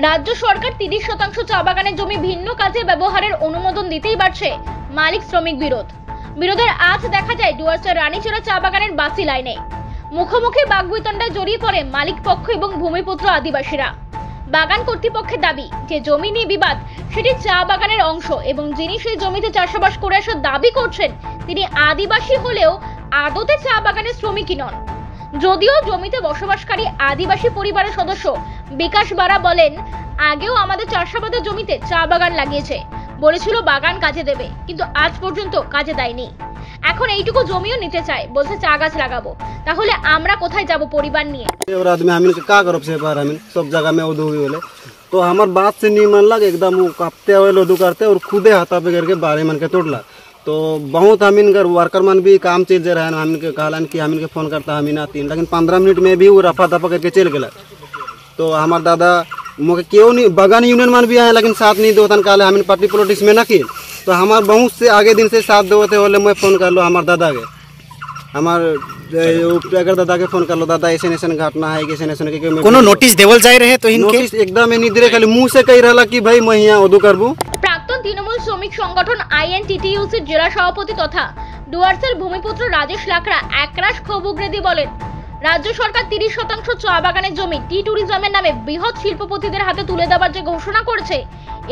রাজ্য সরকার 30% চা বাগানের জমি ভিন্ন কাজে ব্যবহারের অনুমোদন দিতেই বাড়ছে মালিক শ্রমিক বিরোধের আজ দেখা যায় ডুয়ার্সের রানীচড়া চা বাগানের বাসি লাইনে মুখোমুখি বাগবিতণ্ডায় জড়িয়ে পড়ে মালিক পক্ষ এবং ভূমিপুত্র আদিবাসীরা। বাগান কর্তৃপক্ষের দাবি যে জমি নিয়ে বিবাদ সেটি চা বাগানের অংশ এবং যিনি সেই জমিতে চাষাবাস করে আসার দাবি করছেন তিনি আদিবাসী হলেও আদতে চা বাগানের শ্রমিকই নন। যদিও জমিতে বসবাসকারী আদিবাসী পরিবারের সদস্য বিকাশ বারা বলেন, আগেও আমাদের চাষাবাদের জমিতে চা বাগান লাগিয়েছে, বলেছিল বাগান কাজে দেবে, কিন্তু আজ পর্যন্ত কাজে দেয়নি। এখন এইটুকু জমিও নিতে চায়, বলছে চা গাছ লাগাবো। তাহলে আমরা कोथाय যাব পরিবার নিয়ে? और आदमी हमिन का करब से पर हमिन सब जगह में उदू हुई बोले तो हमार बात से नहीं मन लग एकदम वो कापते हुए लोदू करते और खुदे हाथा पे करके बारे मन के तोड़ला। तो बहुत हमिन कर वर्कर मन भी काम चल जा रहा है, हमिन के कहलन कि हमिन के फोन करता हमिन आती, लेकिन 15 मिनट में भी वो रफा दफा करके चल गया। तो हमार दादा मुझे क्यों नहीं बागान यूनियन मन भी आए लेकिन साथ नहीं दो काले हमिन पार्टी पॉलिटिक्स में ना की। तो हमार बहुत से आगे दिन से साथ दो बोले मैं फोन कर लो हमार दादा के हमार अगर दादा के फोन कर लो, दादा ऐसे ऐसे घटना है कि ऐसे के कोनो नोटिस देवल जाय रहे तो इनके नोटिस एकदम नहीं दे खाली मुंह से कही रहा कि भाई मैं यहाँ उदू करबू। প্রাক্তন তৃণমূল শ্রমিক সংগঠন আইএনটিটিইউসির জেলা সভাপতি তথা ডুয়ার্সের ভূমিপুত্র রাজেশ লাকড়া একরাশ ক্ষোভ উগরে দিয়ে বলেন, রাজ্য সরকার 30% চা বাগানের জমি টি ট্যুরিজমের নামে বৃহৎ শিল্পপতিদের হাতে তুলে দেওয়ার যে ঘোষণা করেছে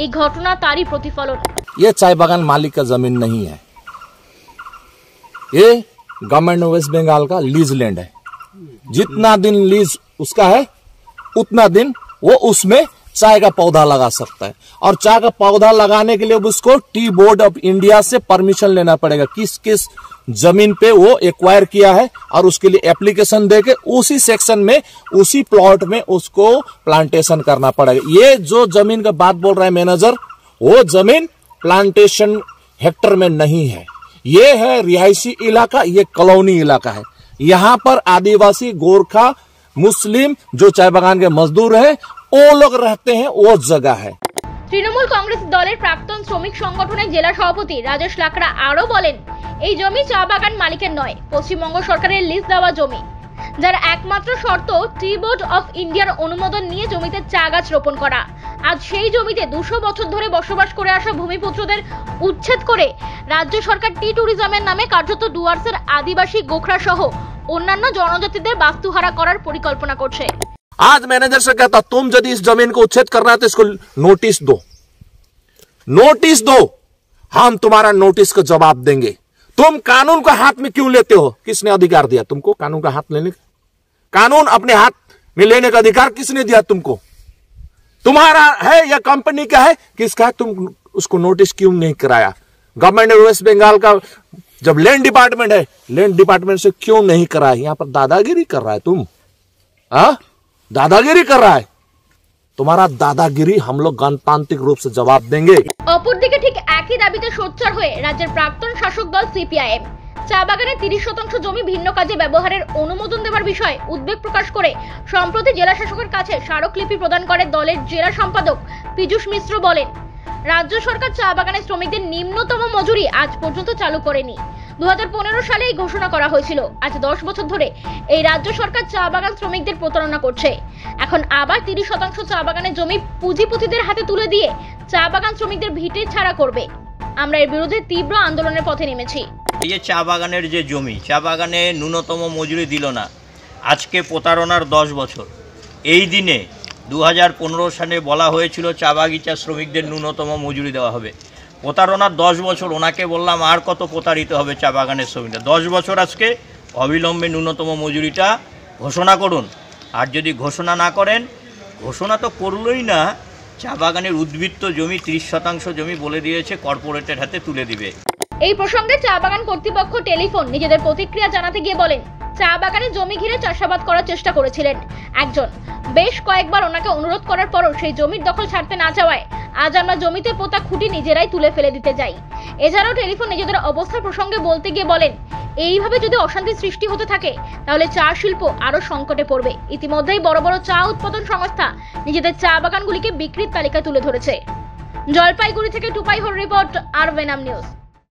এই ঘটনা তারই প্রতিফলন। ये चाय बागान मालिक का जमीन नहीं है, ये गवर्नमेंट ऑफ वेस्ट बंगाल का लीज लैंड है। जितना दिन लीज उसका है उतना दिन वो उसमें चाय का पौधा लगा सकता है, और चाय का पौधा लगाने के लिए उसको टी बोर्ड ऑफ इंडिया से परमिशन लेना पड़ेगा किस किस जमीन पे वो एक्वायर किया है, और उसके लिए एप्लीकेशन देके उसी सेक्शन में उसी प्लॉट में उसको प्लांटेशन करना पड़ेगा। ये जो जमीन का बात बोल रहा है मैनेजर, वो जमीन प्लांटेशन हेक्टर में नहीं है, ये है रिहायशी इलाका, ये कॉलोनी इलाका है। यहाँ पर आदिवासी गोरखा मुस्लिम जो चाय बागान के मजदूर हैं वो लोग रहते हैं, वो जगह है। তৃণমূল কংগ্রেস দলের প্রাক্তন শ্রমিক সংগঠনের জেলা সভাপতি রাজেশ লাকড়া আরো বলেন, এই জমি চা বাগান মালিকের নয়, পশ্চিমবঙ্গ সরকারের লিজ দেওয়া জমি, যার একমাত্র শর্ত টি বোর্ড অফ ইন্ডিয়ার অনুমোদন নিয়ে জমিতে চা গাছ রোপণ করা। আজ সেই জমিতে 200 বছর ধরে বসবাস করে আসা ভূমিপুত্রদের উচ্ছেদ করে রাজ্য সরকার টি ট্যুরিজমের নামে কার্যত ডুয়ার্সের আদিবাসী গোখরা সহ অন্যান্য জনজাতিদের বাস্তুহারা করার পরিকল্পনা করছে। आज मैनेजर से कहता तुम यदि इस जमीन को उच्छेद करना है तो इसको नोटिस दो, हम तुम्हारा नोटिस का जवाब देंगे। तुम कानून को हाथ में क्यों लेते हो? किसने अधिकार दिया तुमको कानून का हाथ लेने का? कानून अपने हाथ में लेने का अधिकार किसने दिया तुमको? तुम्हारा है या कंपनी का है? किसका है? तुम उसको नोटिस क्यों नहीं कराया? गवर्नमेंट ऑफ वेस्ट बंगाल का जब लैंड डिपार्टमेंट है, लैंड डिपार्टमेंट से क्यों नहीं कराया? यहां पर दादागिरी कर रहा है तुम, दादागिरी कर रहा है। तुम्हारा दादागिरी हम लोग गणतांत्रिक रूप से जवाब देंगे। অপরদিকে ঠিক একই দাবিতে সোচ্চার হয়ে রাজ্যের প্রাক্তন শাসক দল সিপিআইএম চা বাগানের 30% জমি ভিন্ন কাজে ব্যবহারের অনুমোদন দেওয়ার বিষয়ে উদ্বেগ প্রকাশ করে সম্প্রতি জেলা শাসকের কাছে স্মারকলিপি প্রদান করে দলের জেলা সম্পাদক পীযূষ মিশ্র বলেন, রাজ্য সরকার চা বাগানের শ্রমিকদের নিম্নতম মজুরি আজ পর্যন্ত চালু করেনি। 2015 সালে এই ঘোষণা করা হয়েছিল। আজ 10 বছর ধরে এই রাজ্য সরকার চা বাগান শ্রমিকদের প্রতারণা করছে। এখন আবার 30% চা বাগানের জমি পুঁজিপতিদের হাতে তুলে দিয়ে চা বাগান শ্রমিকদের ভিটে ছাড়া করবে। আমরা এর বিরুদ্ধে তীব্র আন্দোলনের পথে নেমেছি। এই যে চা বাগানের যে জমি, চা বাগানে ন্যূনতম মজুরি দিল না, আজকে প্রতারণার 10 বছর। এই দিনে 2015 সালে বলা হয়েছিল চা বাগিচা শ্রমিকদের ন্যূনতম মজুরি দেওয়া হবে। প্রতারণার 10 বছর। ওনাকে বললাম আর কত প্রতারিত হবে চা বাগানের শ্রমিকরা? 10 বছর আজকে অবিলম্বে ন্যূনতম মজুরিটা ঘোষণা করুন। আর যদি ঘোষণা না করেন, ঘোষণা তো করলই না, চা বাগানের উদ্বৃত্ত জমি 30% জমি বলে দিয়েছে কর্পোরেটের হাতে তুলে দিবে। এই প্রসঙ্গে চা বাগান কর্তৃপক্ষ টেলিফোন নিজেদের প্রতিক্রিয়া জানাতে গিয়ে বলেন, চা বাগানে জমি ঘিরে চাষাবাদ করার চেষ্টা করেছিলেন একজন, বেশ কয়েকবার ওনাকে অনুরোধ করার পরও সেই জমির দখল ছাড়তে না চাওয়ায় আজ আমরা জমিতে পোতা খুঁটি নিজেরাই তুলে ফেলে দিতে যাই। এছাড়াও টেলিফোন নিজেদের অবস্থার প্রসঙ্গে বলতে গিয়ে বলেন, এইভাবে যদি অশান্তি সৃষ্টি হতে থাকে তাহলে চা শিল্প আরো সংকটে পড়বে। ইতিমধ্যেই বড় বড় চা উৎপাদন সংস্থা নিজেদের চা বাগানগুলিকে বিক্রির তালিকায় তুলে ধরেছে। জলপাইগুড়ি থেকে টুপাই হর রিপোর্ট, আর ভেনাম নিউজ।